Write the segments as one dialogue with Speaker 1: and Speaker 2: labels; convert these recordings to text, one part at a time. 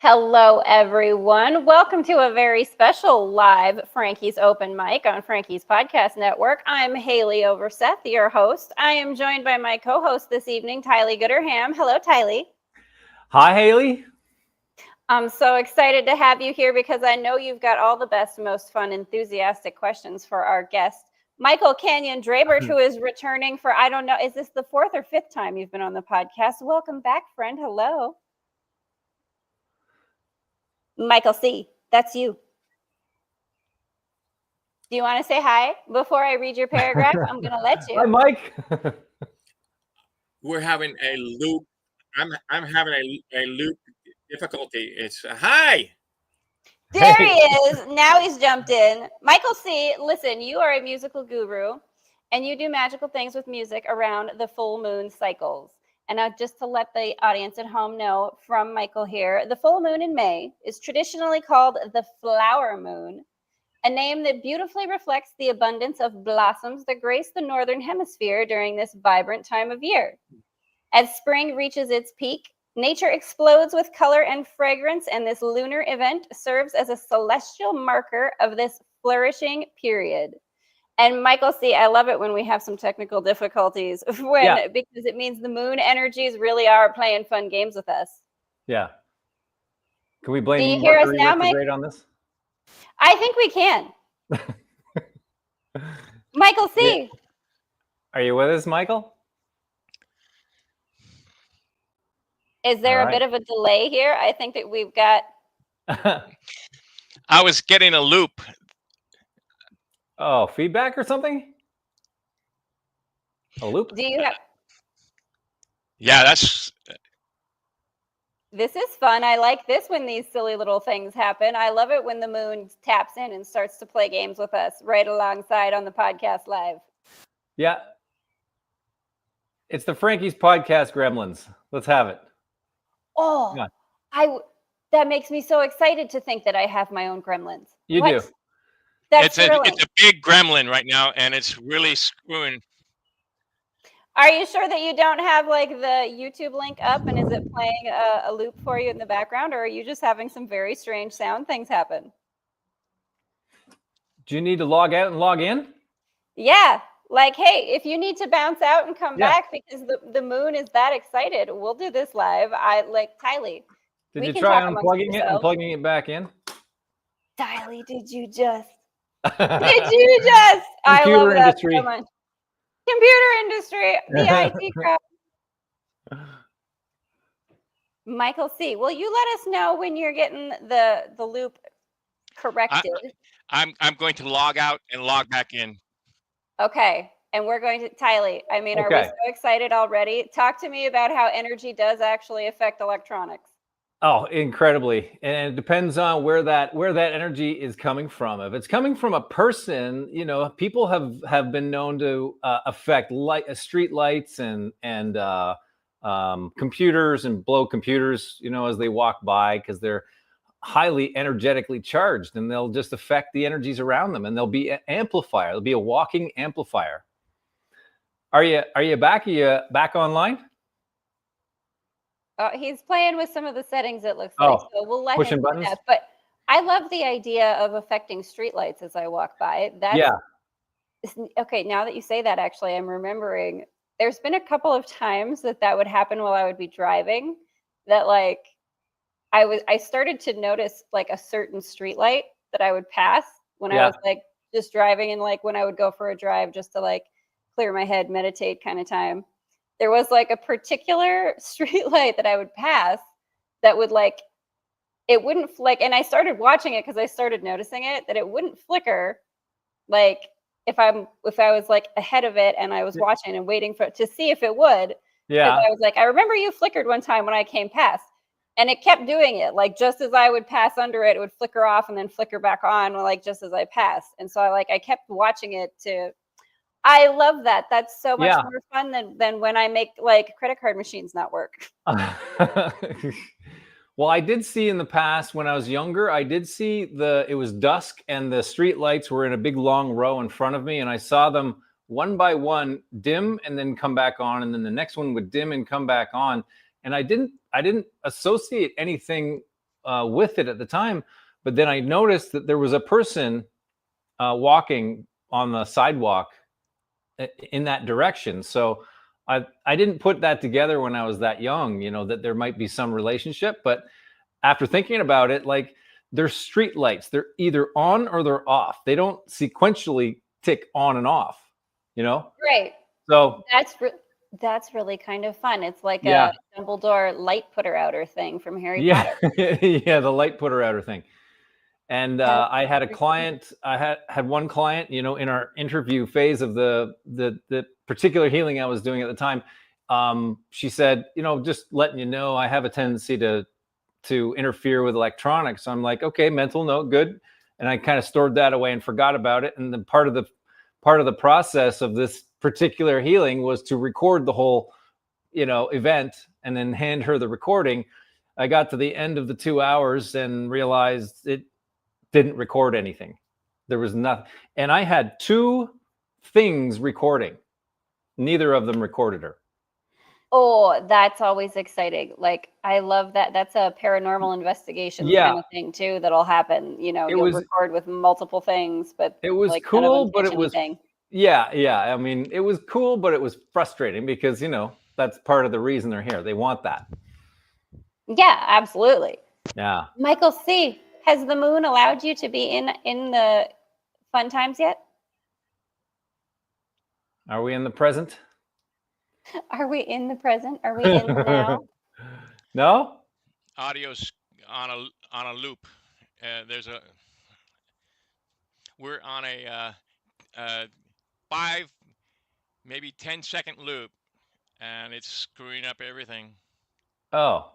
Speaker 1: Hello, everyone. Welcome to a very special live Franki's Open Mic on Franki's Podcast Network. I'm Haley Overseth, your host. I am joined by my co-host this evening, Tylee Gooderham. Hello, Tylee.
Speaker 2: Hi, Haley.
Speaker 1: I'm so excited to have you here because I know you've got all the best, most fun, enthusiastic questions for our guest, Michael Canyon Drebert, who is returning for, I don't know, is this the fourth or fifth time you've been on the podcast? Welcome back, friend. Hello. Michael C., that's you. Do you want to say hi before I read your paragraph? I'm going to let you.
Speaker 2: Hi, Mike.
Speaker 3: We're having a loop. I'm having a loop difficulty. It's hi.
Speaker 1: There he is. Now he's jumped in. Michael C., listen, you are a musical guru, and you do magical things with music around the full moon cycles. And now just to let the audience at home know from Michael here, the full moon in May is traditionally called the flower moon, a name that beautifully reflects the abundance of blossoms that grace the Northern Hemisphere during this vibrant time of year. As spring reaches its peak, nature explodes with color and fragrance, and this lunar event serves as a celestial marker of this flourishing period. And Michael C., I love it when we have some technical difficulties because it means the moon energies really are playing fun games with us.
Speaker 2: Yeah. Can we blame
Speaker 1: Do you hear us now, Mike?
Speaker 2: on this?
Speaker 1: I think we can. Michael C.
Speaker 2: Yeah. Are you with us, Michael?
Speaker 1: Is there a bit of a delay here? I think that we've got...
Speaker 3: I was getting a loop.
Speaker 2: Oh, feedback or something? A loop?
Speaker 1: Do you have...
Speaker 3: Yeah, that's...
Speaker 1: This is fun. I like this when these silly little things happen. I love it when the moon taps in and starts to play games with us right alongside on the podcast live.
Speaker 2: Yeah. It's the Franki's Podcast Gremlins. Let's have it.
Speaker 1: Oh, that makes me so excited to think that I have my own gremlins.
Speaker 2: You do.
Speaker 1: That's
Speaker 3: it's a big gremlin right now, and it's really screwing.
Speaker 1: Are you sure that you don't have like the YouTube link up, and is it playing a loop for you in the background, or are you just having some very strange sound things happen?
Speaker 2: Do you need to log out and log in?
Speaker 1: Yeah. Like, hey, if you need to bounce out and come back because the moon is that excited, we'll do this live. I like Tylee.
Speaker 2: Did you try unplugging it and plugging it back in?
Speaker 1: Tylee, did you just? I love that so much. Computer industry, the IT crowd. Michael C., will you let us know when you're getting the loop corrected?
Speaker 3: I'm going to log out and log back in.
Speaker 1: Okay. And we're going to, Tylee, I mean, are we so excited already? Talk to me about how energy does actually affect electronics.
Speaker 2: Oh, incredibly. And it depends on where that energy is coming from. If it's coming from a person, you know, people have been known to affect street lights and computers and blow computers, you know, as they walk by, because they're highly energetically charged, and they'll just affect the energies around them, and they'll be an amplifier. They'll be a walking amplifier. Are you back? Are you back online?
Speaker 1: He's playing with some of the settings, it looks like, so we'll let him do that. But I love the idea of affecting streetlights as I walk by. Okay, now that you say that, actually, I'm remembering there's been a couple of times that would happen while I would be driving, that like I started to notice like a certain streetlight that I would pass when I was like just driving, and like when I would go for a drive just to like clear my head, meditate kind of time. There was like a particular street light that I would pass that would like, it wouldn't flick. And I started watching it because I started noticing it, that it wouldn't flicker. Like if I was like ahead of it and I was watching and waiting for it to see if it would. Yeah. I was like, I remember you flickered one time when I came past, and it kept doing it. Like just as I would pass under it, it would flicker off and then flicker back on, like just as I passed. And so I kept watching it I love that. That's so much more fun than when I make like credit card machines not work.
Speaker 2: Well, I did see in the past when I was younger, I did see it was dusk and the street lights were in a big long row in front of me, and I saw them one by one dim and then come back on, and then the next one would dim and come back on. And I didn't associate anything with it at the time, but then I noticed that there was a person walking on the sidewalk in that direction. So I didn't put that together when I was that young, you know, that there might be some relationship. But after thinking about it, like, they're street lights. They're either on or they're off. They don't sequentially tick on and off, you know?
Speaker 1: Right.
Speaker 2: So
Speaker 1: that's really kind of fun. It's like
Speaker 2: yeah.
Speaker 1: a Dumbledore light putter outer thing from Harry
Speaker 2: Yeah.
Speaker 1: Potter.
Speaker 2: Yeah, the light putter outer thing. And I had a client, I had one client, you know, in our interview phase of the particular healing I was doing at the time. She said, you know, just letting you know, I have a tendency to interfere with electronics. So I'm like, okay, mental note, good. And I kind of stored that away and forgot about it. And then part of the process of this particular healing was to record the whole, you know, event and then hand her the recording. I got to the end of the 2 hours and realized it didn't record anything. There was nothing. And I had 2 things recording. Neither of them recorded her.
Speaker 1: Oh, that's always exciting. Like, I love that. That's a paranormal investigation kind of thing too that'll happen. You know, you'll record with multiple things, but
Speaker 2: it was
Speaker 1: like
Speaker 2: cool, but it was
Speaker 1: anything.
Speaker 2: yeah. I mean, it was cool, but it was frustrating because, you know, that's part of the reason they're here. They want that.
Speaker 1: Yeah, absolutely.
Speaker 2: Yeah.
Speaker 1: Michael C., has the moon allowed you to be in the fun times yet?
Speaker 2: Are we in the present?
Speaker 1: Are we in the present? Are we in the now?
Speaker 2: No?
Speaker 4: Audio's on a loop. We're on a 5, maybe 10-second loop, and it's screwing up everything.
Speaker 2: Oh.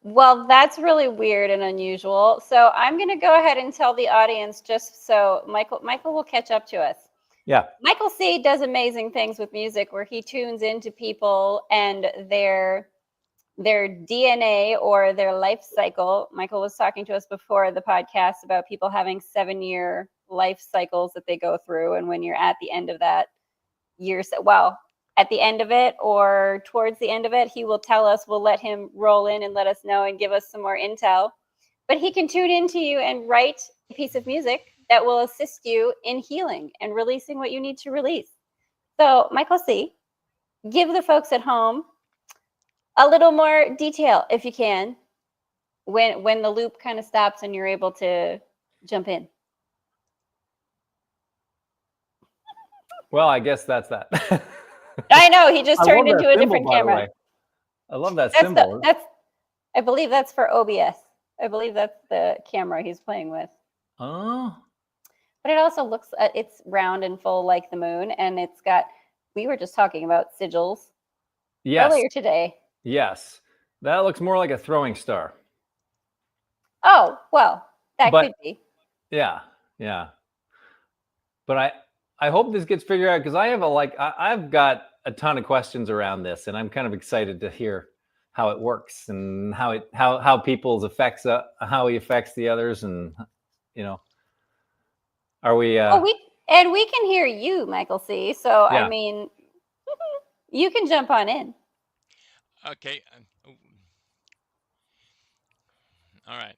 Speaker 1: Well, that's really weird and unusual. So I'm going to go ahead and tell the audience, just so Michael will catch up to us.
Speaker 2: Yeah.
Speaker 1: Michael C. does amazing things with music where he tunes into people and their DNA or their life cycle. Michael was talking to us before the podcast about people having 7-year life cycles that they go through. And when you're at the end of that year, at the end of it or towards the end of it, he will tell us. We'll let him roll in and let us know and give us some more intel. But he can tune into you and write a piece of music that will assist you in healing and releasing what you need to release. So, Michael C., give the folks at home a little more detail, if you can, when the loop kind of stops and you're able to jump in.
Speaker 2: Well, I guess that's that.
Speaker 1: I know, he just turned into a different camera.
Speaker 2: I love that symbol.
Speaker 1: I believe that's for OBS. I believe that's the camera he's playing with.
Speaker 2: Oh.
Speaker 1: But it also looks, it's round and full like the moon, and it's got, we were just talking about sigils earlier today.
Speaker 2: Yes. That looks more like a throwing star.
Speaker 1: Oh, well, that could be.
Speaker 2: Yeah. But I hope this gets figured out because I've got a ton of questions around this, and I'm kind of excited to hear how it works and how people's affects how he affects the others, and you know, are we?
Speaker 1: We can hear you, Michael C. So I mean, you can jump on in.
Speaker 4: Okay. All right.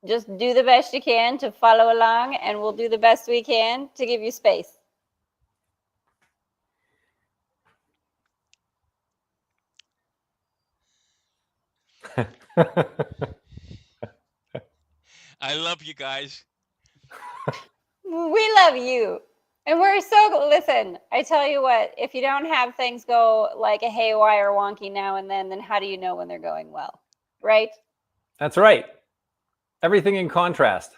Speaker 1: Just do the best you can to follow along, and we'll do the best we can to give you space.
Speaker 4: I love you guys.
Speaker 1: We love you. And we're listen, I tell you what, if you don't have things go like a haywire wonky now and then how do you know when they're going well? Right?
Speaker 2: That's right. Everything in contrast.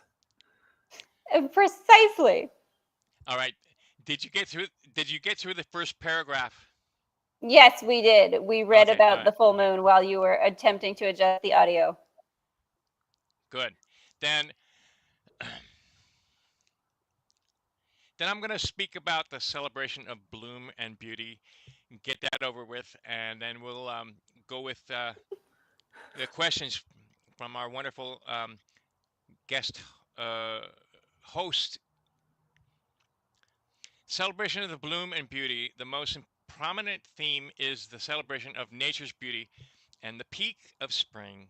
Speaker 1: Precisely.
Speaker 4: All right. Did you get through the first paragraph?
Speaker 1: Yes, we did. We read about the full moon while you were attempting to adjust the audio.
Speaker 4: Good. Then I'm going to speak about the celebration of bloom and beauty, get that over with, and then we'll go with the questions from our wonderful guest host. Celebration of the bloom and beauty, the most prominent theme is the celebration of nature's beauty and the peak of spring.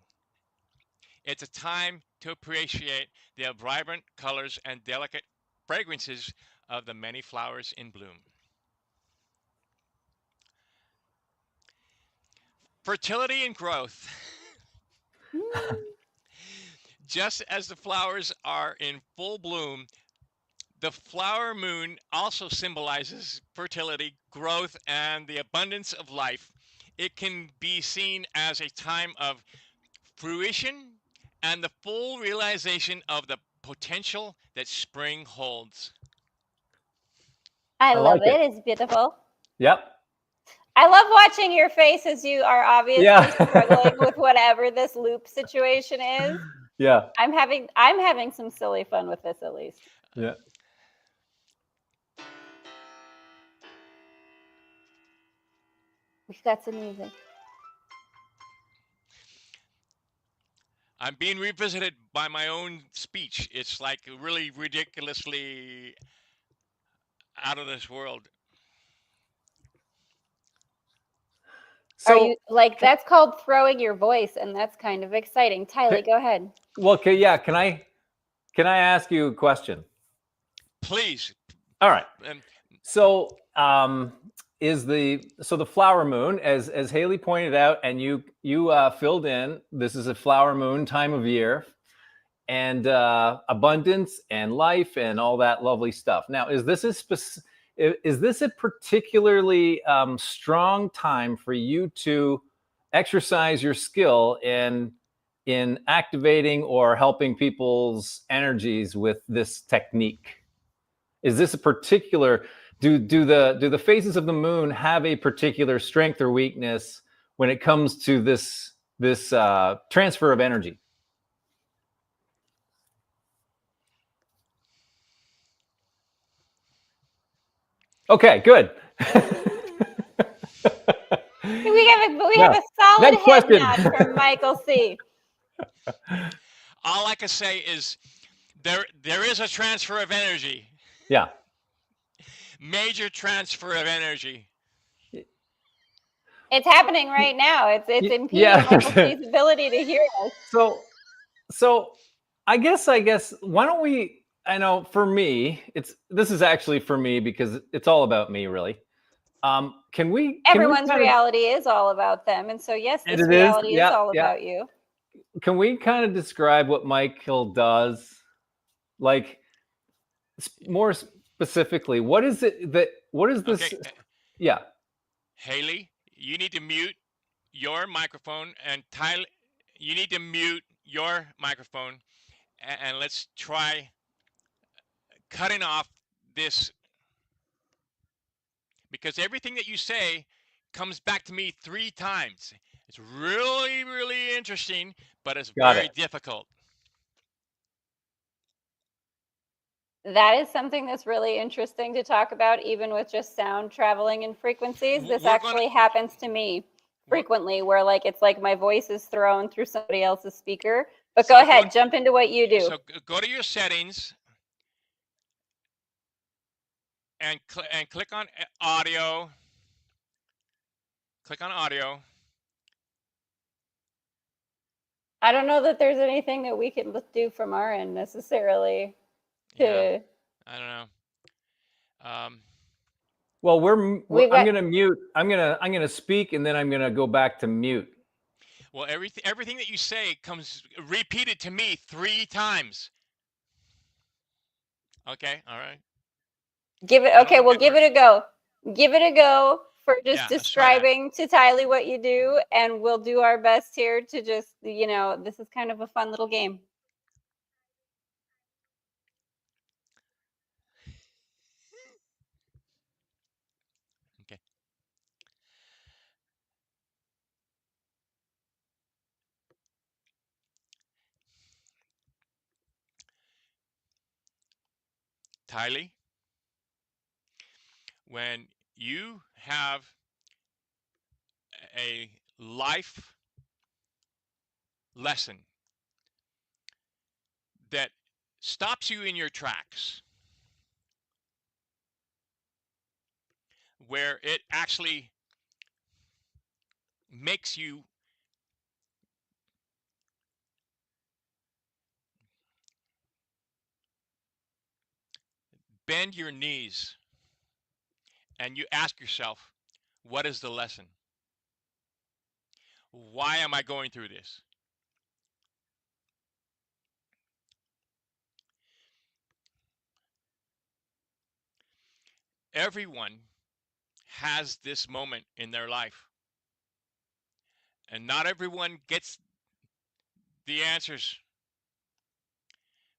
Speaker 4: It's a time to appreciate the vibrant colors and delicate fragrances of the many flowers in bloom. Fertility and growth. Just as the flowers are in full bloom, the flower moon also symbolizes fertility, growth, and the abundance of life. It can be seen as a time of fruition and the full realization of the potential that spring holds.
Speaker 1: I love it. It's beautiful.
Speaker 2: Yep.
Speaker 1: I love watching your face as you are obviously struggling with whatever this loop situation is.
Speaker 2: Yeah.
Speaker 1: I'm having some silly fun with this, at least.
Speaker 2: Yeah.
Speaker 1: We've got some music.
Speaker 4: I'm being revisited by my own speech. It's like really ridiculously out of this world.
Speaker 1: So, are you like, that's called throwing your voice, and that's kind of exciting. Tyler, go ahead.
Speaker 2: Well, yeah. Can I ask you a question?
Speaker 4: Please.
Speaker 2: All right. So, is the flower moon, as Haley pointed out, and you filled in, this is a flower moon time of year, and abundance and life and all that lovely stuff. Now, is this a particularly strong time for you to exercise your skill in activating or helping people's energies with this technique? Is this a particular, do the phases of the moon have a particular strength or weakness when it comes to this transfer of energy? Okay, good.
Speaker 1: We have a solid head nod from Michael C.
Speaker 4: All I can say is there is a transfer of energy.
Speaker 2: Yeah.
Speaker 4: Major transfer of energy.
Speaker 1: It's happening right now. It's impeding Michael C's ability to hear us.
Speaker 2: So I guess why don't we, I know for me, this is actually for me because it's all about me, really.
Speaker 1: Everyone's reality is all about them. And so, yes, this reality is all about you.
Speaker 2: Can we kind of describe what Michael does? Like, more specifically, what is this?
Speaker 4: Okay.
Speaker 2: Yeah.
Speaker 4: Haley, you need to mute your microphone, and Tyler, you need to mute your microphone, and let's try cutting off this, because everything that you say comes back to me 3 times. It's really, really interesting, but it's very difficult.
Speaker 1: That is something that's really interesting to talk about, even with just sound traveling in frequencies. This actually happens to me frequently, where it's like my voice is thrown through somebody else's speaker. But go ahead, jump into what you do.
Speaker 4: So go to your settings and click on audio. Click on audio.
Speaker 1: I don't know that there's anything that we can do from our end necessarily.
Speaker 4: Yeah, I don't know.
Speaker 2: Well, I'm gonna mute. I'm gonna speak, and then I'm gonna go back to mute.
Speaker 4: Well, everything that you say comes repeated to me 3 times. Okay, all right.
Speaker 1: Give it. Okay, we'll give it a go. Give it a go for just describing to Tylee what you do, and we'll do our best here to just, this is kind of a fun little game.
Speaker 4: Okay. Tylee, when you have a life lesson that stops you in your tracks, where it actually makes you bend your knees and you ask yourself, what is the lesson? Why am I going through this? Everyone has this moment in their life, and not everyone gets the answers,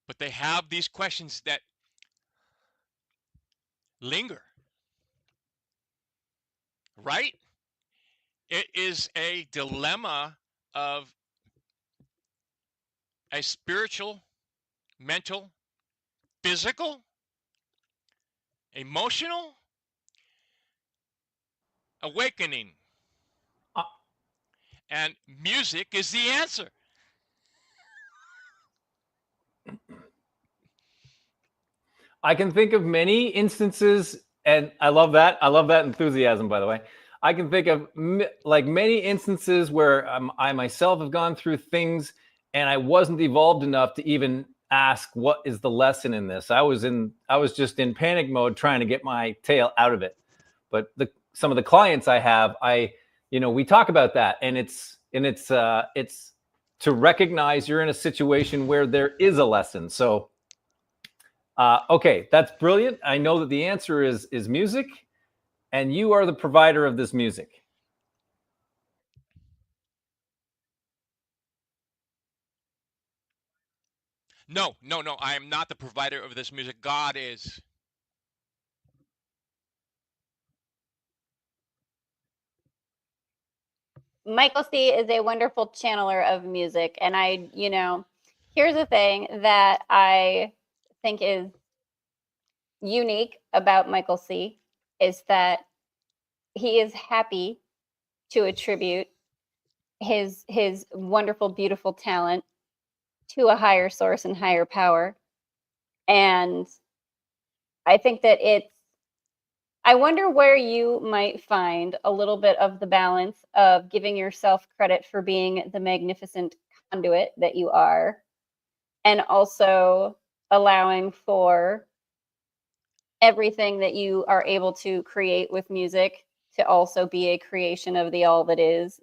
Speaker 4: but they have these questions that linger, right? It is a dilemma of a spiritual, mental, physical, emotional awakening. And music is the answer.
Speaker 2: I can think of many instances, and I love that. I love that enthusiasm, by the way. I can think of like many instances where I myself have gone through things and I wasn't evolved enough to even ask what is the lesson in this. I was just in panic mode trying to get my tail out of it. But some of the clients I have, we talk about that, and it's to recognize you're in a situation where there is a lesson. So okay, that's brilliant. I know that the answer is music, and you are the provider of this music.
Speaker 4: No. I am not the provider of this music. God is.
Speaker 1: Michael C. is a wonderful channeler of music. And here's the thing that I think is unique about Michael C. is that he is happy to attribute his wonderful, beautiful talent to a higher source and higher power. And I think that I wonder where you might find a little bit of the balance of giving yourself credit for being the magnificent conduit that you are, and also allowing for everything that you are able to create with music to also be a creation of the all that is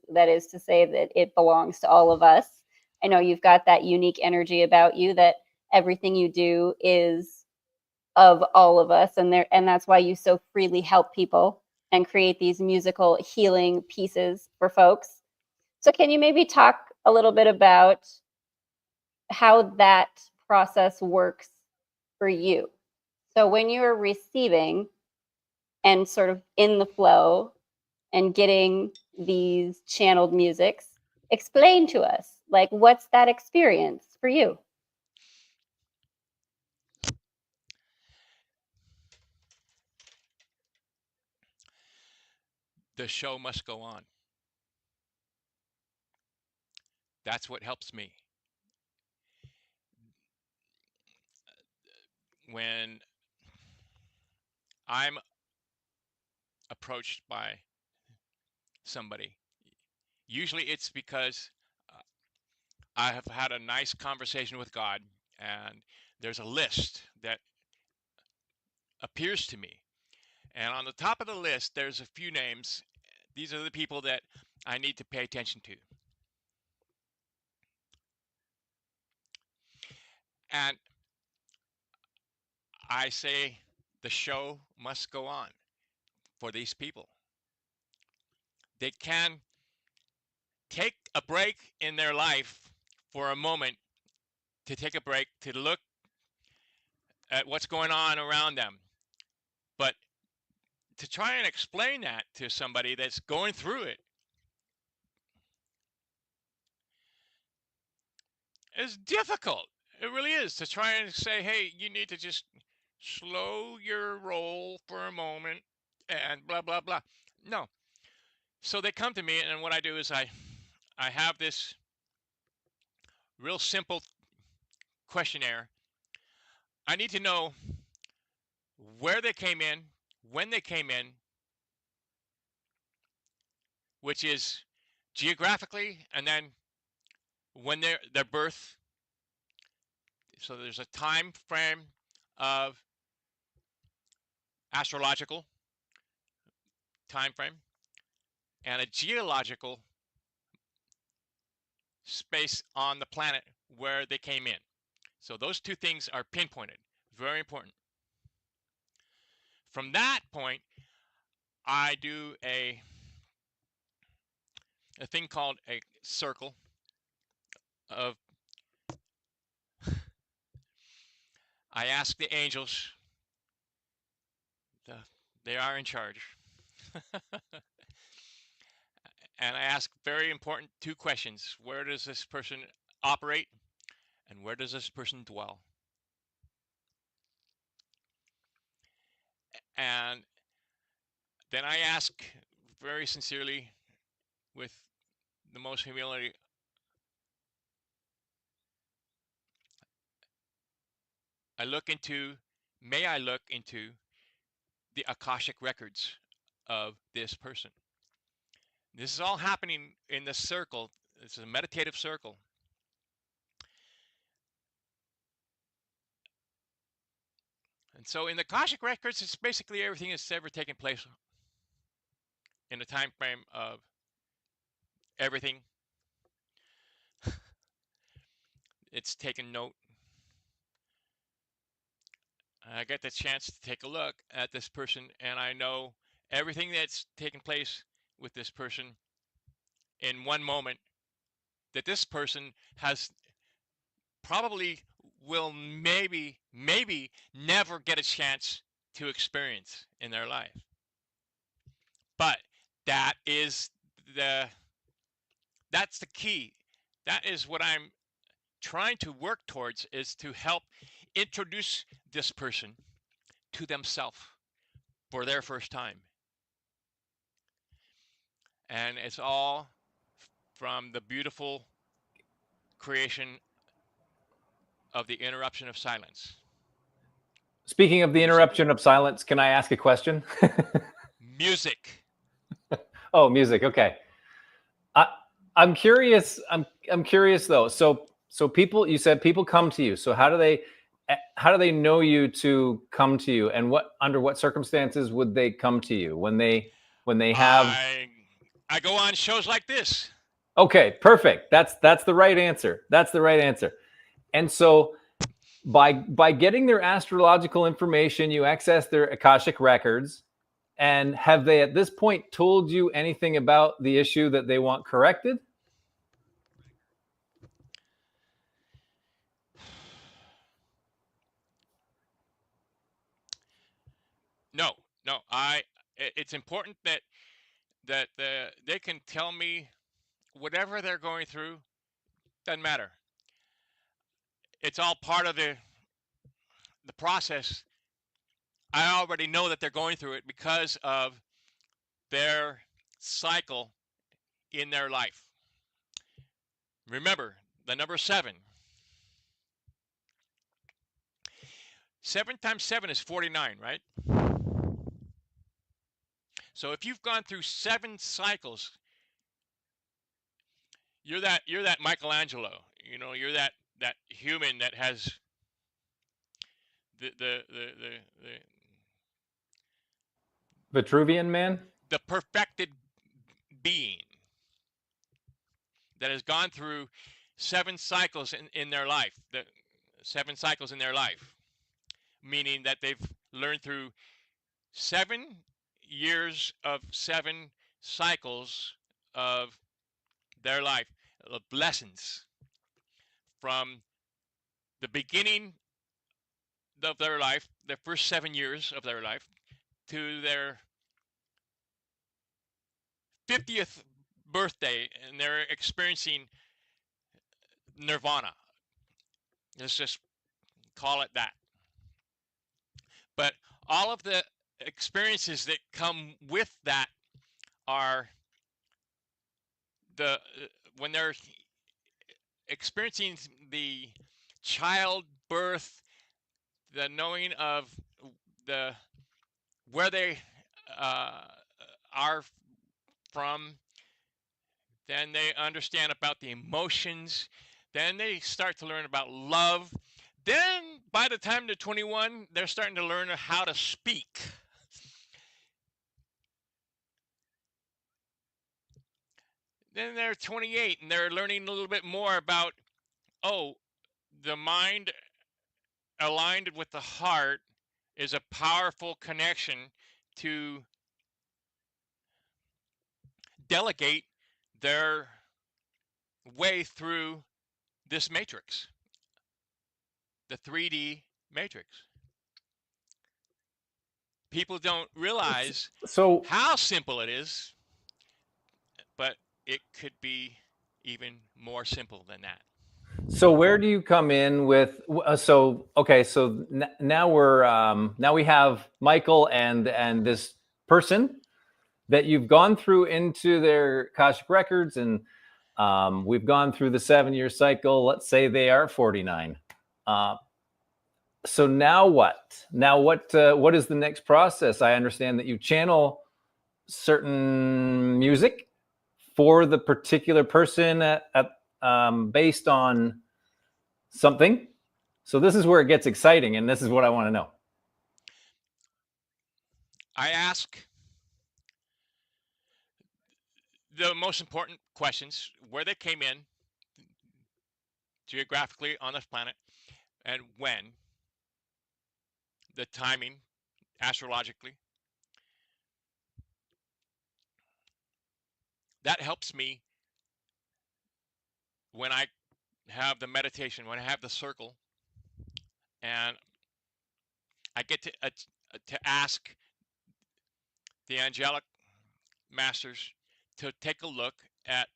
Speaker 1: to say that it belongs to all of us. I know you've got that unique energy about you that everything you do is of all of us, and that's why you so freely help people and create these musical healing pieces for folks. So can you maybe talk a little bit about how that process works for you? So when you're receiving and sort of in the flow and getting these channeled musics, explain to us, like, what's that experience for you?
Speaker 4: The show must go on. That's what helps me. When I'm approached by somebody, usually it's because I have had a nice conversation with God, and there's a list that appears to me. And on the top of the list, there's a few names. These are the people that I need to pay attention to. And I say the show must go on for these people. They can take a break in their life for a moment, to take a break, to look at what's going on around them. But to try and explain that to somebody that's going through it is difficult. It really is, to try and say, hey, you need to just slow your roll for a moment and blah, blah, blah. No. So they come to me, and what I do is I have this real simple questionnaire. I need to know where they came in, when they came in, which is geographically, and then when their birth. So there's a time frame of astrological time frame and a geological space on the planet where they came in. So those two things are pinpointed. Very important. From that point, I do a thing called a circle of, I ask the angels, they are in charge, and I ask very important two questions. Where does this person operate, and where does this person dwell? And then I ask very sincerely, with the most humility, may I look into the Akashic records of this person? This is all happening in the circle. It's a meditative circle. And so in the Akashic records, it's basically everything that's ever taken place in the time frame of everything. It's taken note. I get the chance to take a look at this person, and I know everything that's taken place with this person in one moment that this person has probably will maybe never get a chance to experience in their life. But that's the key. That is what I'm trying to work towards, is to help introduce this person to themselves for their first time. And it's all from the beautiful creation of the interruption of silence.
Speaker 2: Speaking of the interruption of silence, can I ask a question?
Speaker 4: Music.
Speaker 2: Oh, music. Okay. I'm curious. I'm curious though. So people, you said people come to you. So how do they know you to come to you, and under what circumstances would they come to you? When they have
Speaker 4: I go on shows like this.
Speaker 2: Okay, perfect. That's the right answer. That's the right answer. And so by getting their astrological information, you access their Akashic records. And have they at this point told you anything about the issue that they want corrected?
Speaker 4: No. It's important that they can tell me whatever they're going through. Doesn't matter. It's all part of the process. I already know that they're going through it because of their cycle in their life. Remember the number 7. 7 times 7 is 49, right? So if you've gone through 7 cycles, you're that Michelangelo. You know, you're that human that has the
Speaker 2: Vitruvian Man?
Speaker 4: The perfected being that has gone through 7 cycles in their life. 7 cycles in their life, meaning that they've learned through 7 years of 7 cycles of their life, of lessons from the beginning of their life, the first 7 years of their life, to their 50th birthday, and they're experiencing nirvana. Let's just call it that. But all of the experiences that come with that are when they're experiencing the childbirth, the knowing of where they are from, Then they understand about the emotions. Then they start to learn about love. Then by the time they're 21, they're starting to learn how to speak. Then they're 28 and they're learning a little bit more about, oh, the mind aligned with the heart is a powerful connection to delegate their way through this matrix, the 3D matrix. People don't realize how simple it is, but it could be even more simple than that.
Speaker 2: So where do you come in with? So now we have Michael and this person that you've gone through into their Akashic records, and we've gone through the 7-year cycle. Let's say they are 49. So now what? Now what is the next process? I understand that you channel certain music for the particular person based on something. So this is where it gets exciting, and this is what I want to know.
Speaker 4: I ask the most important questions: where they came in geographically on this planet, and when, the timing astrologically. That helps me when I have the meditation, when I have the circle, and I get to ask the angelic masters to take a look at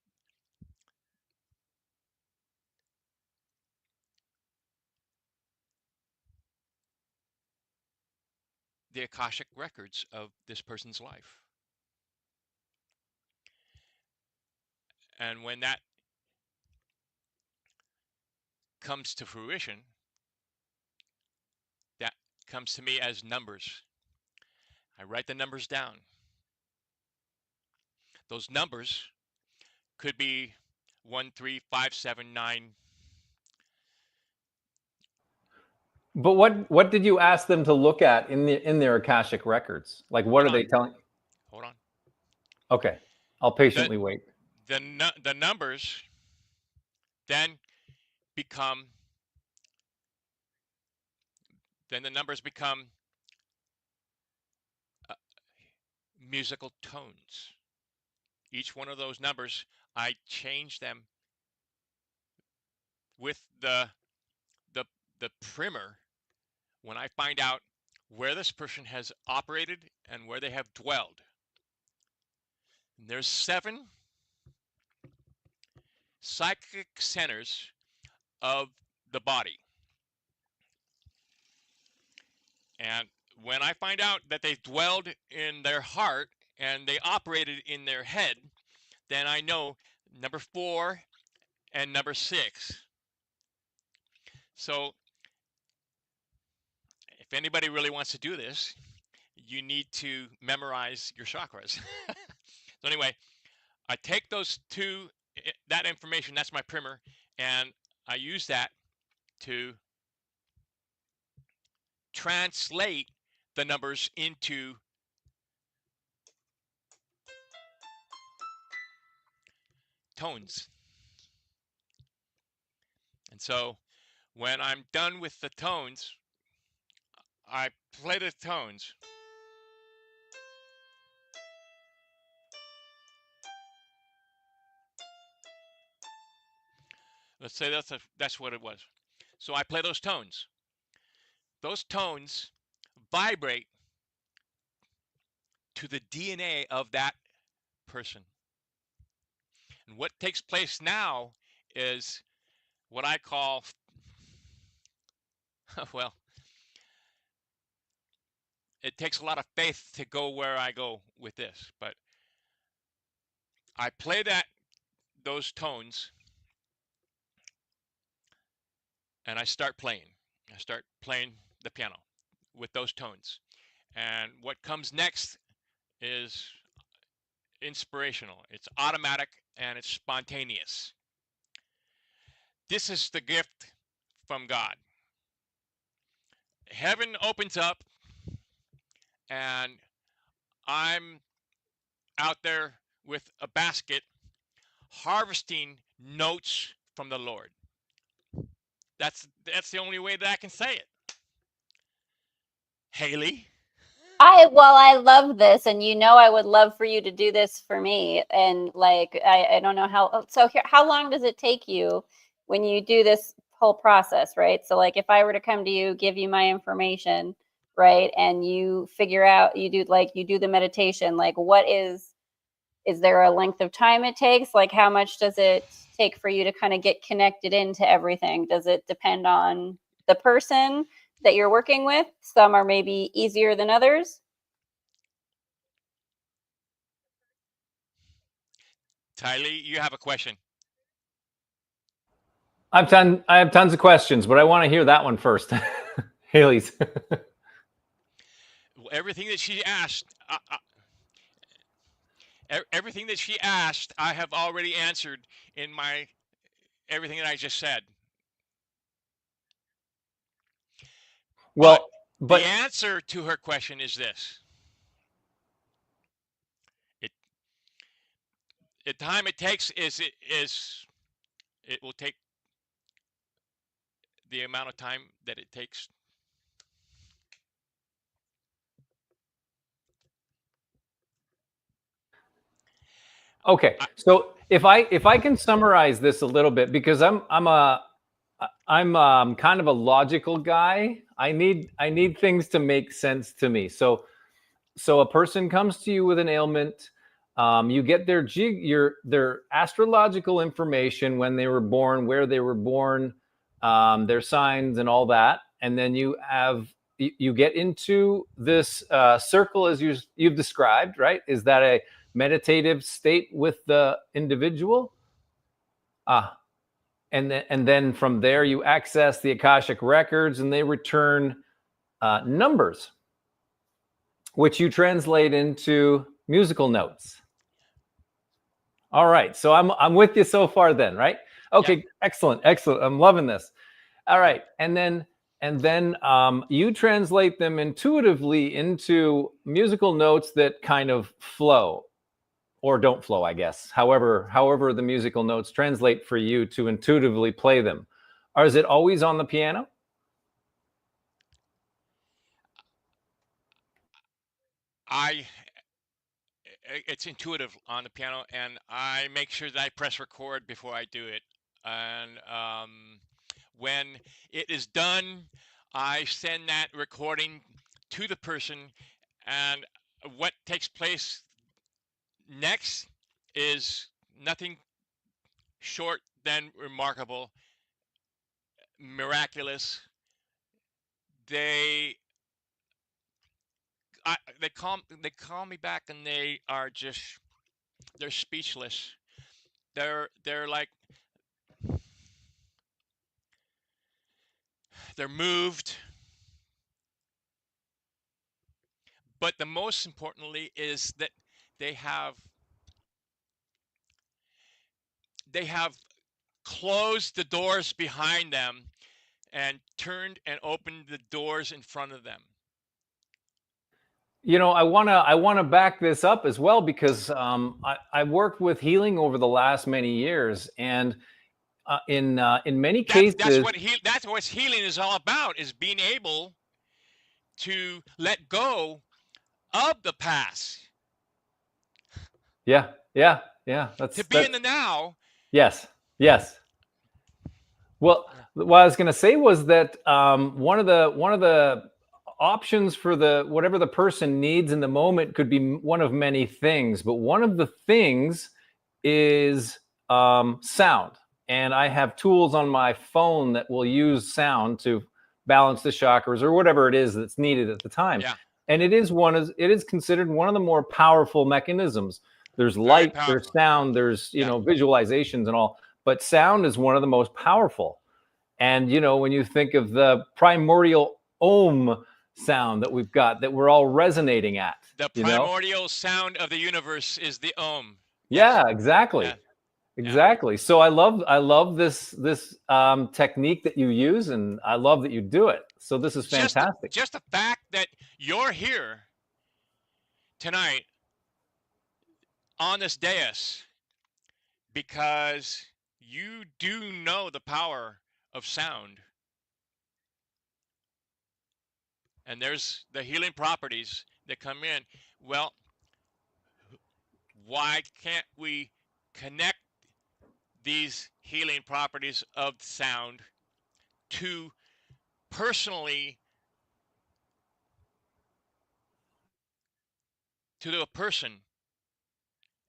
Speaker 4: the Akashic records of this person's life. And when that comes to fruition, that comes to me as numbers. I write the numbers down. Those numbers could be 1, 3, 5, 7, 9.
Speaker 2: But what did you ask them to look at in their Akashic records? Like, what are they telling?
Speaker 4: Hold on.
Speaker 2: Okay, I'll patiently wait.
Speaker 4: The numbers then become musical tones. Each one of those numbers, I change them with the primer when I find out where this person has operated and where they have dwelled. And there's 7 psychic centers of the body. And when I find out that they dwelled in their heart and they operated in their head, then I know number 4 and number 6. So if anybody really wants to do this, you need to memorize your chakras. So anyway, I take those 2, that information, that's my primer, and I use that to translate the numbers into tones. And so when I'm done with the tones, I play the tones. Let's say that's what it was. So I play those tones. Those tones vibrate to the DNA of that person. And what takes place now is what I call, well, it takes a lot of faith to go where I go with this, but I play those tones and I start playing. I start playing the piano with those tones. And what comes next is inspirational. It's automatic and it's spontaneous. This is the gift from God. Heaven opens up and I'm out there with a basket harvesting notes from the Lord. That's the only way that I can say it. Haley?
Speaker 1: I love this, and I would love for you to do this for me. And like, I don't know how. So here, how long does it take you when you do this whole process, right? So like, if I were to come to you, give you my information, right, and you figure out, you do the meditation, like, is there a length of time it takes? Like, how much does it take for you to kind of get connected into everything? Does it depend on the person that you're working with? Some are maybe easier than others.
Speaker 4: Tylee, you have a question.
Speaker 2: I have tons of questions, but I want to hear that one first. Haley's.
Speaker 4: Everything that she asked, everything that she asked, I have already answered in everything that I just said.
Speaker 2: Well,
Speaker 4: but the answer to her question is this. The time it takes it will take the amount of time that it takes.
Speaker 2: Okay, so if I can summarize this a little bit, because I'm kind of a logical guy. I need things to make sense to me. So a person comes to you with an ailment. You get their astrological information, when they were born, where they were born, their signs and all that, and then you get into this circle as you've described, right? Is that a meditative state with the individual? And then from there you access the Akashic records, and they return numbers, which you translate into musical notes. All right, so I'm with you so far then, right? Okay, yeah. Excellent. I'm loving this. All right, and then you translate them intuitively into musical notes that kind of flow, or don't flow, I guess. However the musical notes translate for you to intuitively play them. Or is it always on the piano?
Speaker 4: It's intuitive on the piano, and I make sure that I press record before I do it. And when it is done, I send that recording to the person, and what takes place next is nothing short than remarkable, miraculous. They call me back, and they're speechless. They're like, they're moved. But the most importantly is that they have closed the doors behind them and turned and opened the doors in front of them.
Speaker 2: I want to back this up as well, because I've worked with healing over the last many years, and in many cases,
Speaker 4: that's what healing is all about, is being able to let go of the past.
Speaker 2: Yeah. That's
Speaker 4: in the now.
Speaker 2: Yes. Well, what I was going to say was that one of the options for whatever the person needs in the moment could be one of many things, but one of the things is sound. And I have tools on my phone that will use sound to balance the chakras, or whatever it is that's needed at the time.
Speaker 4: Yeah.
Speaker 2: And it is considered one of the more powerful mechanisms. There's light, there's sound, there's visualizations and all, but sound is one of the most powerful. And when you think of the primordial Om sound that we've got, that we're all resonating at,
Speaker 4: The primordial sound of the universe is the Om.
Speaker 2: Yeah, exactly. Exactly. So I love this technique that you use, and I love that you do it. So this is fantastic.
Speaker 4: Just the fact that you're here tonight on this dais, because you do know the power of sound. And there's the healing properties that come in. Well, why can't we connect these healing properties of sound to personally to a person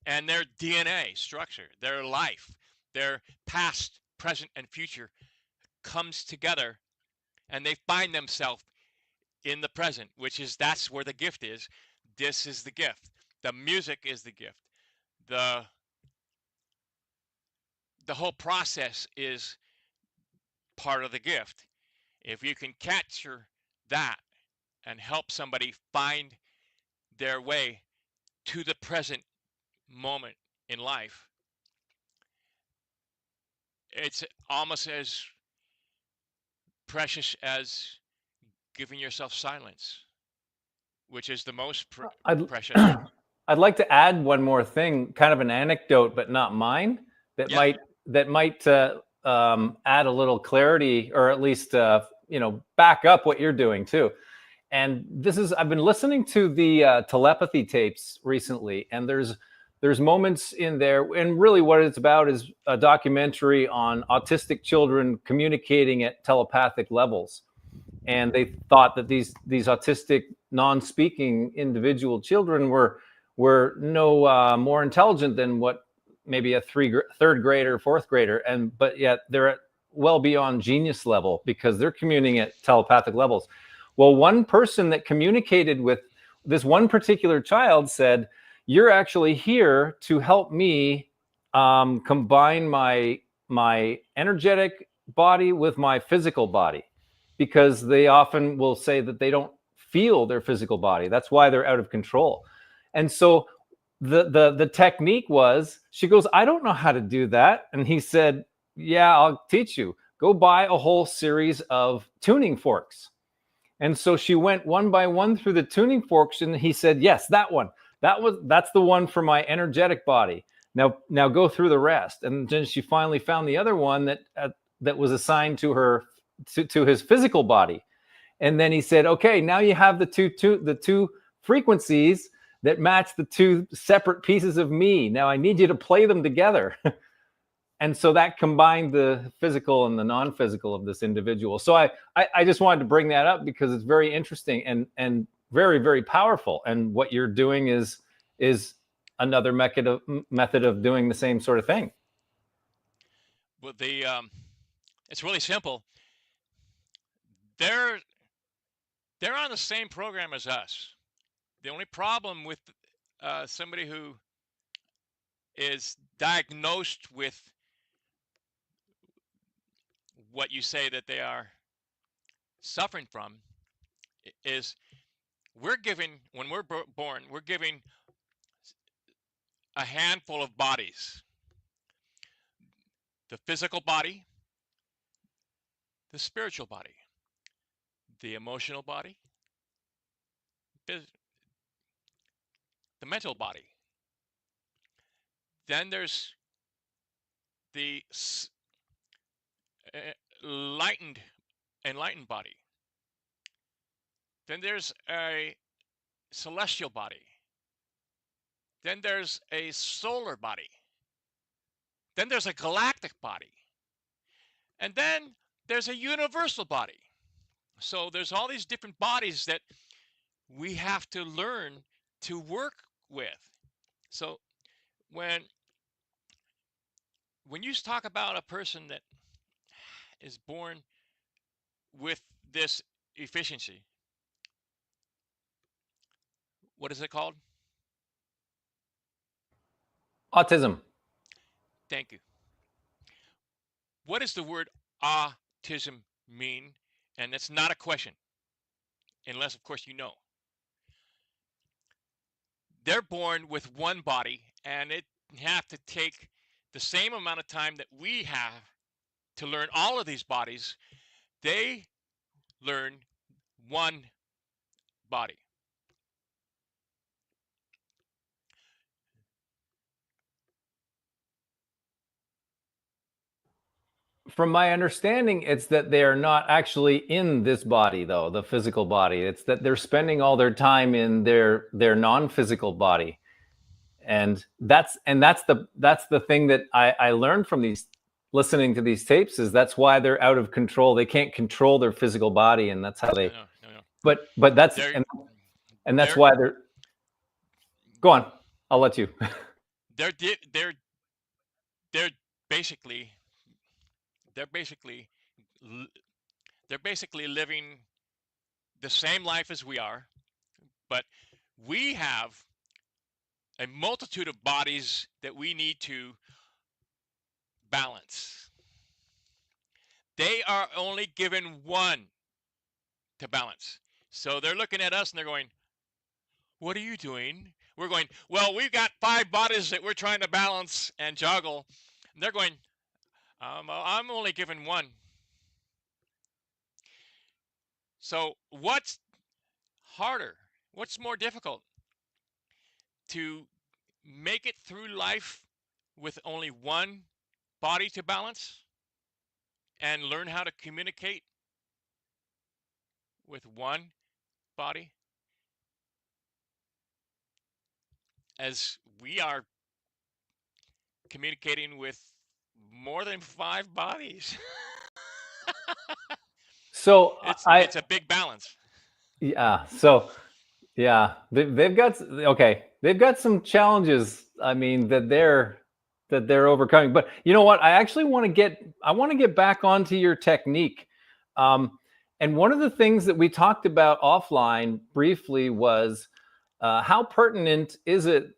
Speaker 4: and their DNA structure, their life, their past, present, and future comes together, and they find themselves in the present, that's where the gift is. This is the gift. The music is the gift. The whole process is part of the gift. If you can capture that and help somebody find their way to the present moment in life, it's almost as precious as giving yourself silence, which is the most precious.
Speaker 2: I'd like to add one more thing, kind of an anecdote, but not mine, that might add a little clarity, or at least back up what you're doing too. And I've been listening to the telepathy tapes recently, and there's moments in there, and really what it's about is a documentary on autistic children communicating at telepathic levels. And they thought that these autistic non-speaking individual children were no more intelligent than what maybe a third grader, fourth grader, but yet they're at well beyond genius level because they're communicating at telepathic levels. Well, one person that communicated with this one particular child said, "You're actually here to help me combine my energetic body with my physical body," because they often will say that they don't feel their physical body. That's why they're out of control. And so the technique was, she goes, "I don't know how to do that." And he said, "Yeah, I'll teach you. Go buy a whole series of tuning forks." And so she went one by one through the tuning forks, and he said, "Yes, that one. That's the one for my energetic body. Now go through the rest." And then she finally found the other one that was assigned to her to his physical body. And then he said, "Okay, now you have the two frequencies that match the two separate pieces of me. Now I need you to play them together." And so that combined the physical and the non-physical of this individual. So I just wanted to bring that up because it's very interesting and very, very powerful. And what you're doing is another method of doing the same sort of thing.
Speaker 4: Well, it's really simple. They're on the same program as us. The only problem with somebody who is diagnosed with what you say that they are suffering from is when we're born, we're given a handful of bodies: the physical body, the spiritual body, the emotional body, the mental body. Then there's the enlightened body. Then there's a celestial body. Then there's a solar body. Then there's a galactic body. And then there's a universal body. So there's all these different bodies that we have to learn to work with. So when you talk about a person that is born with this efficiency, what is it called?
Speaker 2: Autism.
Speaker 4: Thank you. What does the word autism mean? And that's not a question, unless, of course, you know. they're born with one body, and it have to take the same amount of time that we have to learn all of these bodies. They learn one body.
Speaker 2: From my understanding, it's that they are not actually in this body, though, the physical body. It's that they're spending all their time in their non-physical body. And that's the thing that I learned from listening to these tapes, is that's why they're out of control. They can't control their physical body, and that's how they. No. But that's and that's why they're. Go on, I'll let you.
Speaker 4: They're basically living the same life as we are, but we have a multitude of bodies that we need to balance. They are only given one to balance. So they're looking at us and they're going, "What are you doing?" We're going, "Well, we've got 5 bodies that we're trying to balance and juggle." And they're going, "I'm only given one." So what's harder? What's more difficult? To make it through life with only one body to balance and learn how to communicate with one body, as we are communicating with more than 5 bodies.
Speaker 2: So
Speaker 4: it's a big balance.
Speaker 2: Yeah. So yeah, they've got some challenges. I mean, that they're overcoming. But you know what? I actually want to get back onto your technique. And one of the things that we talked about offline briefly was how pertinent is it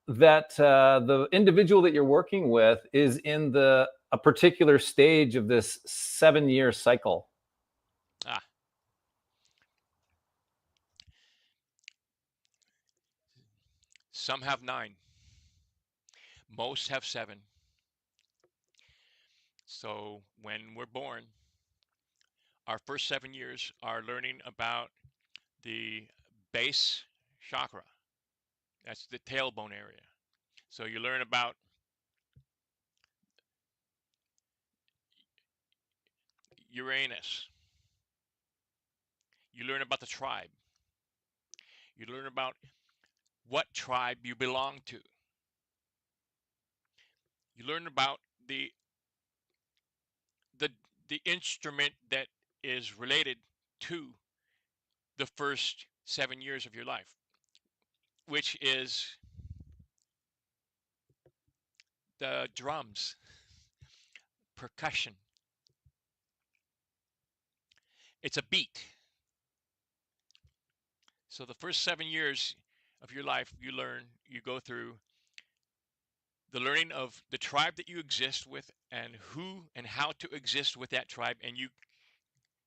Speaker 2: that the individual that you're working with is in a particular stage of this 7-year cycle?
Speaker 4: Some have 9. Most have 7. So when we're born, our first 7 years are learning about the base chakra. That's the tailbone area. So you learn about Uranus. You learn about the tribe. You learn about what tribe you belong to. You learn about the instrument that is related to the first 7 years of your life, which is the drums, percussion. It's a beat. So the first 7 years of your life, you go through the learning of the tribe that you exist with, and who and how to exist with that tribe, and you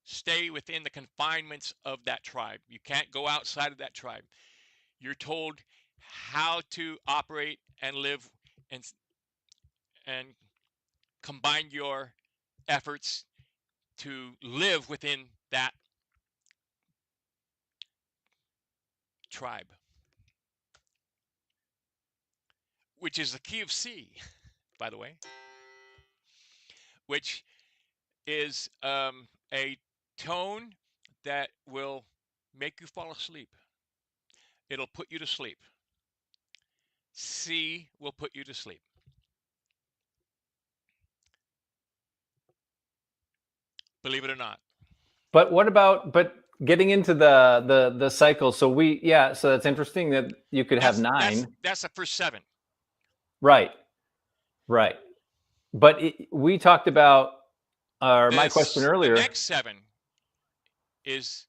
Speaker 4: stay within the confinements of that tribe. You can't go outside of that tribe. You're told how to operate and live and combine your efforts to live within that tribe, which is the key of C, by the way, which is a tone that will make you fall asleep. It'll put you to sleep. C will put you to sleep. Believe it or not.
Speaker 2: But what about getting into the cycle? So so that's interesting that you could have 9.
Speaker 4: That's the first 7.
Speaker 2: Right. But we talked about my question earlier.
Speaker 4: The next 7 is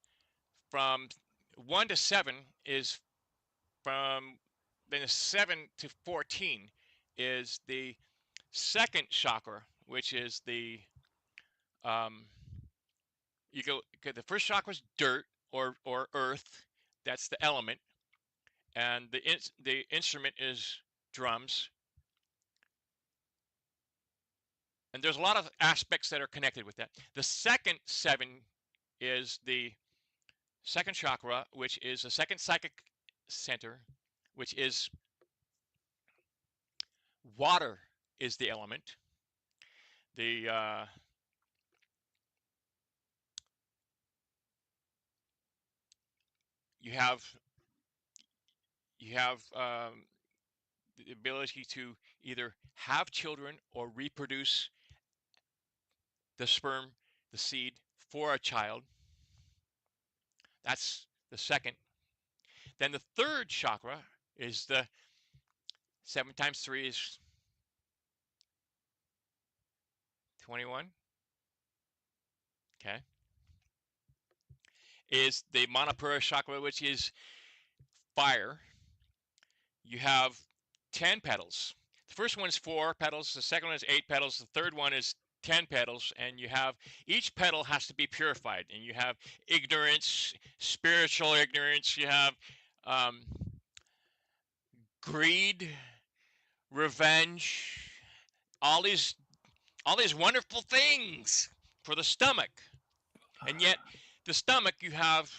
Speaker 4: from 1 to 7 is from then 7 to 14 is the second chakra, which is the the first chakra is dirt or earth. That's the element. and the instrument is drums. And there's a lot of aspects that are connected with that. The second 7 is the second chakra, which is the second psychic center, which is water is the element. The you have the ability to either have children or reproduce the sperm, the seed for a child. That's the second. Then the third chakra is the 7 times 3 is 21. Okay. Is the Manipura chakra, which is fire. You have 10 petals. The first one is 4 petals. The second one is 8 petals. The third one is 10 petals. And you have each petal has to be purified. And you have ignorance, spiritual ignorance. You have greed, revenge, all these wonderful things for the stomach. And yet the stomach, you have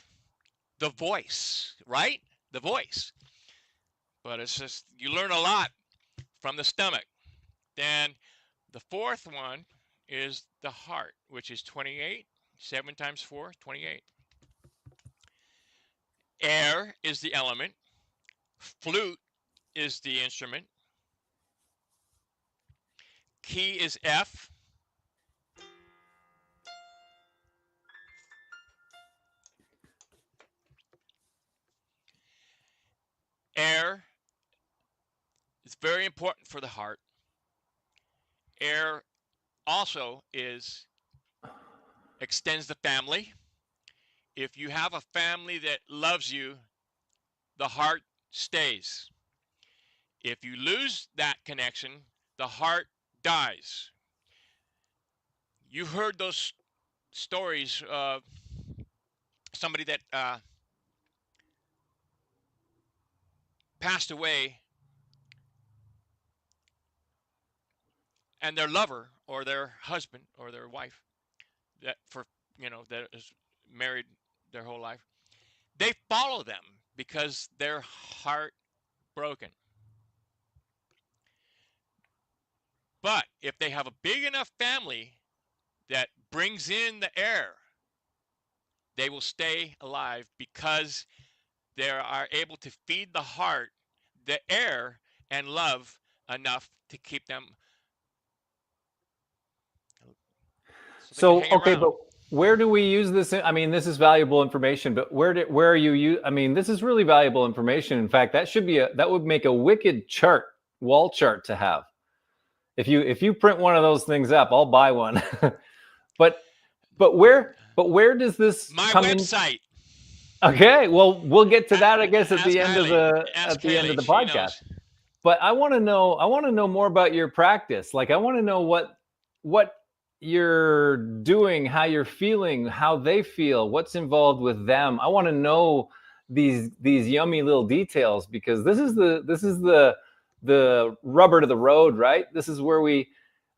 Speaker 4: the voice, right? The voice. But it's just, you learn a lot from the stomach. Then the fourth one is the heart, which is 28. 7 times 4, 28. Air is the element. Flute is the instrument. Key is F. Air is very important for the heart. Air also extends the family. If you have a family that loves you, the heart stays. If you lose that connection, the heart dies. You've heard those stories of somebody that passed away, and their lover or their husband or their wife that is married their whole life, they follow them because they're heartbroken. But if they have a big enough family that brings in the air, they will stay alive because they are able to feed the heart the air and love enough to keep them.
Speaker 2: So okay, but where do we use this? I mean, this is valuable information, but where are you? I mean, this is really valuable information. In fact, that would make a wicked wall chart to have. If you print one of those things up, I'll buy one. but where does this
Speaker 4: come website?
Speaker 2: Okay, well, we'll get to that, I guess, at the end of the podcast. But I want to know more about your practice. Like, I want to know what you're doing, how you're feeling, how they feel, what's involved with them. I want to know these yummy little details, because this is the rubber to the road, right? This is where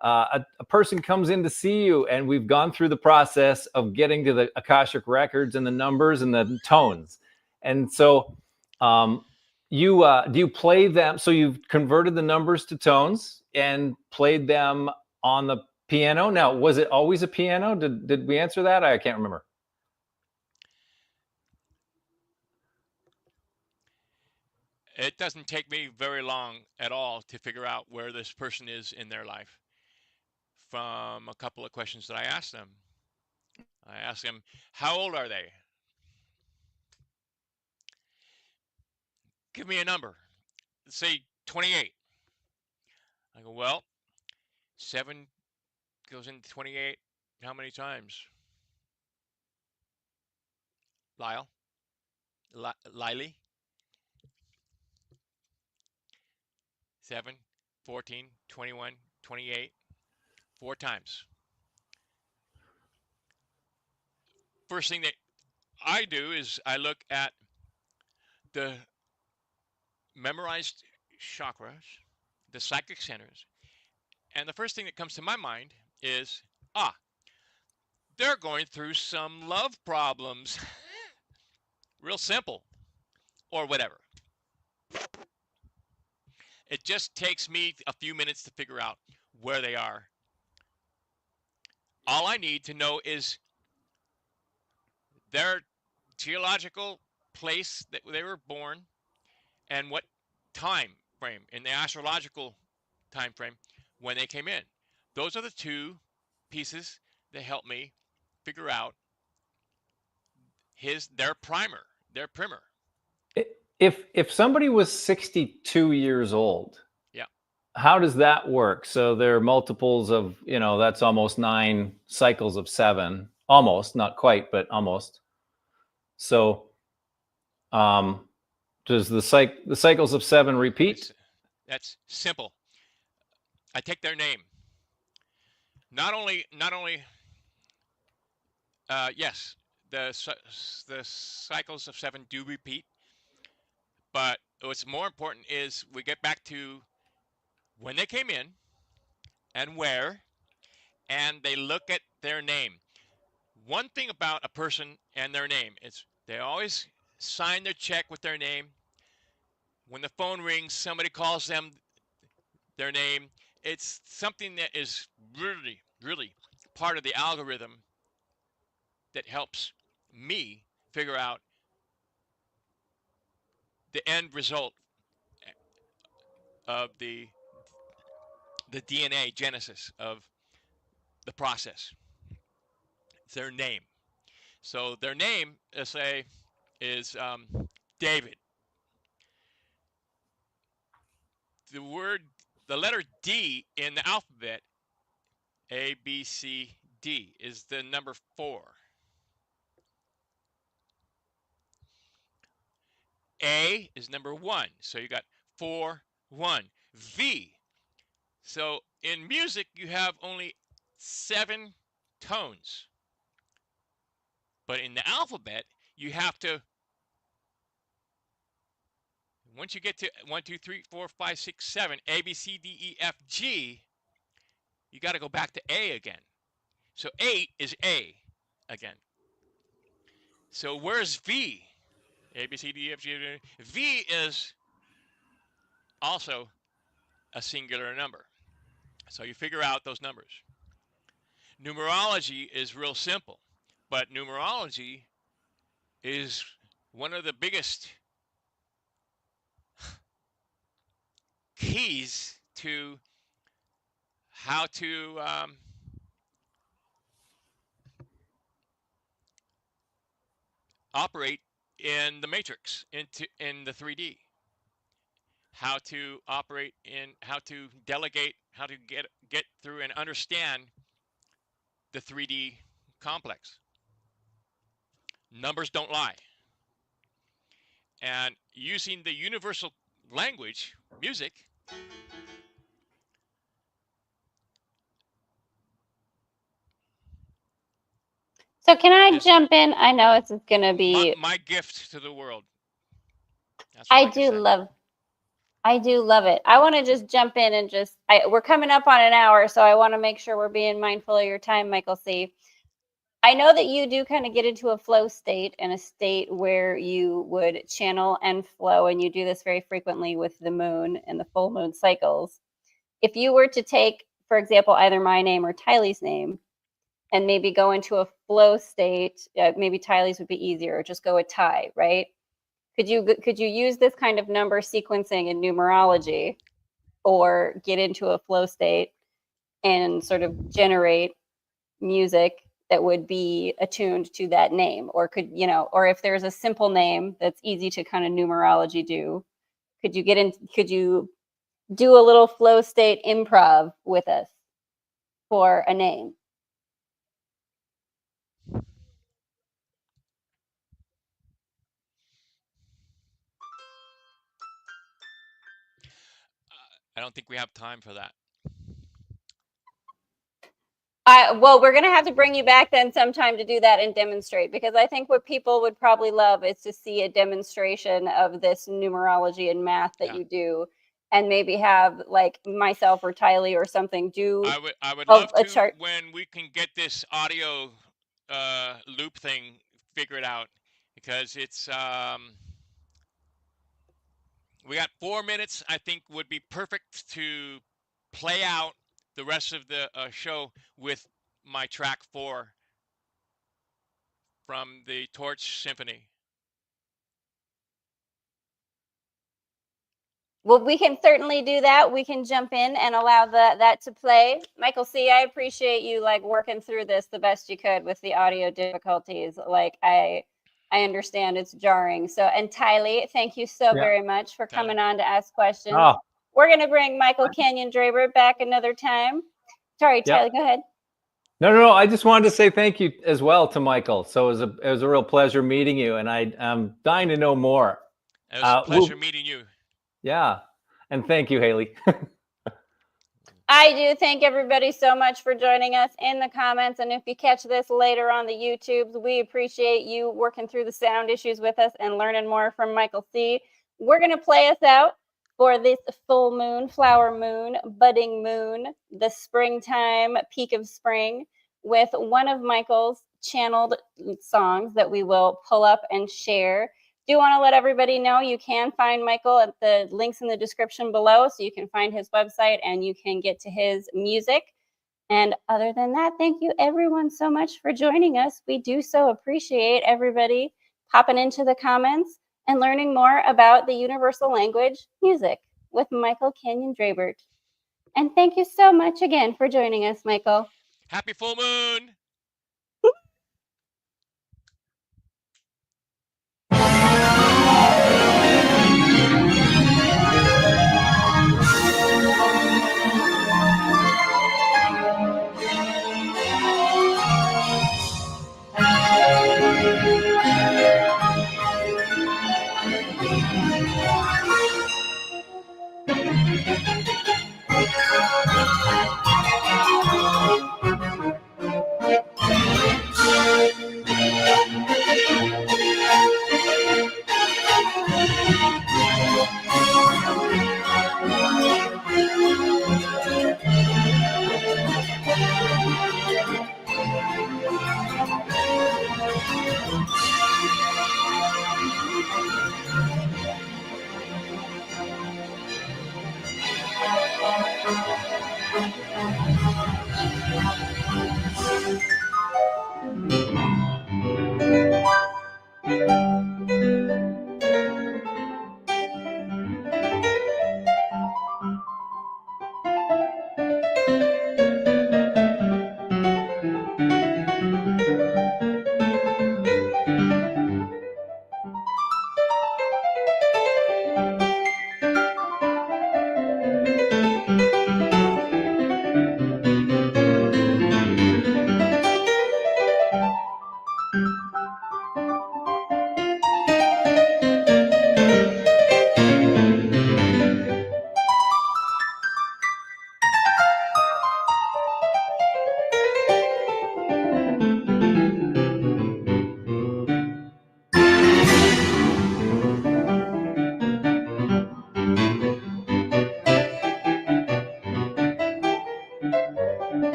Speaker 2: a person comes in to see you, and we've gone through the process of getting to the Akashic records and the numbers and the tones. And so do you play them? So you've converted the numbers to tones and played them on the piano. Now, was it always a piano? Did we answer that? I can't remember.
Speaker 4: It doesn't take me very long at all to figure out where this person is in their life from a couple of questions that I asked them. I asked them, how old are they? Give me a number. Let's say 28. I go, well, 7 goes into 28 how many times? Lily? 7, 14, 21, 28, 4 times. First thing that I do is I look at the memorized chakras, the psychic centers, and the first thing that comes to my mind is, they're going through some love problems. Real simple, or whatever. It just takes me a few minutes to figure out where they are. All I need to know is their geological place that they were born and what time frame in the astrological time frame when they came in. Those are the two pieces that help me figure out their primer.
Speaker 2: If somebody was 62 years old,
Speaker 4: yeah,
Speaker 2: how does that work? So there are multiples of, that's almost 9 cycles of 7, almost, not quite, but almost. So does the cycles of 7 repeat?
Speaker 4: That's simple. I take their name. Not only yes, the cycles of 7 do repeat, but what's more important is we get back to when they came in and where, and they look at their name. One thing about a person and their name is they always sign their check with their name. When the phone rings, somebody calls them their name. It's something that is really, really part of the algorithm that helps me figure out the end result of the DNA genesis of the process. It's their name. So their name, let's say, is David. The letter D in the alphabet, A, B, C, D, is the number 4. A is number 1. So you got 4, 1. V. So in music, you have only 7 tones. But in the alphabet, you have to, once you get to 1, 2, 3, 4, 5, 6, 7, A, B, C, D, E, F, G, you got to go back to A again. So 8 is A again. So where's V? A, B, C, D, E, F, G. V is also a singular number. So you figure out those numbers. Numerology is real simple, but numerology is one of the biggest keys to how to operate in the matrix, in the 3D. How to operate how to delegate, how to get through and understand the 3D complex. Numbers don't lie. And using the universal language, music,
Speaker 1: So can I jump in? I know it's going to be
Speaker 4: my gift to the world.
Speaker 1: I do love it. I want to just jump in and we're coming up on an hour, so I want to make sure we're being mindful of your time, Michael C. I know that you do kind of get into a flow state and a state where you would channel and flow, and you do this very frequently with the moon and the full moon cycles. If you were to take, for example, either my name or Tylee's name and maybe go into a flow state, maybe Tylee's would be easier, or just go with Ty, right? Could you use this kind of number sequencing in numerology, or get into a flow state and sort of generate music that would be attuned to that name? Or or if there's a simple name that's easy to kind of numerology do, could you do a little flow state improv with us for a name?
Speaker 4: I don't think we have time for that.
Speaker 1: Well, we're going to have to bring you back then sometime to do that and demonstrate, because I think what people would probably love is to see a demonstration of this numerology and math that you do, and maybe have like myself or Tylee or something do
Speaker 4: I would love
Speaker 1: a
Speaker 4: to
Speaker 1: chart.
Speaker 4: when we can get this audio loop thing figured out, because it's we got 4 minutes. I think would be perfect to play out the rest of the show with my track 4 from the Torch Symphony.
Speaker 1: Well, we can certainly do that. We can jump in and allow that to play. Michael C., I appreciate you like working through this the best you could with the audio difficulties. Like I understand it's jarring. So, and Tylee, thank you so very much for coming on to ask questions.
Speaker 2: Oh.
Speaker 1: We're going to bring Michael Kenyon Drebert back another time. Sorry, Tylee, go ahead.
Speaker 2: No. I just wanted to say thank you as well to Michael. So it was a real pleasure meeting you, and I'm dying to know more.
Speaker 4: It was a pleasure meeting you.
Speaker 2: Yeah. And thank you, Haley.
Speaker 1: I do thank everybody so much for joining us in the comments. And if you catch this later on the YouTubes, we appreciate you working through the sound issues with us and learning more from Michael C. We're going to play us out for this full moon, flower moon, budding moon, the springtime, peak of spring, with one of Michael's channeled songs that we will pull up and share. Do want to let everybody know you can find Michael at the links in the description below, so you can find his website and you can get to his music. And other than that, thank you everyone so much for joining us. We do so appreciate everybody popping into the comments and learning more about the universal language, music, with Michael Kenyon Drebert. And thank you so much again for joining us, Michael.
Speaker 4: Happy full moon.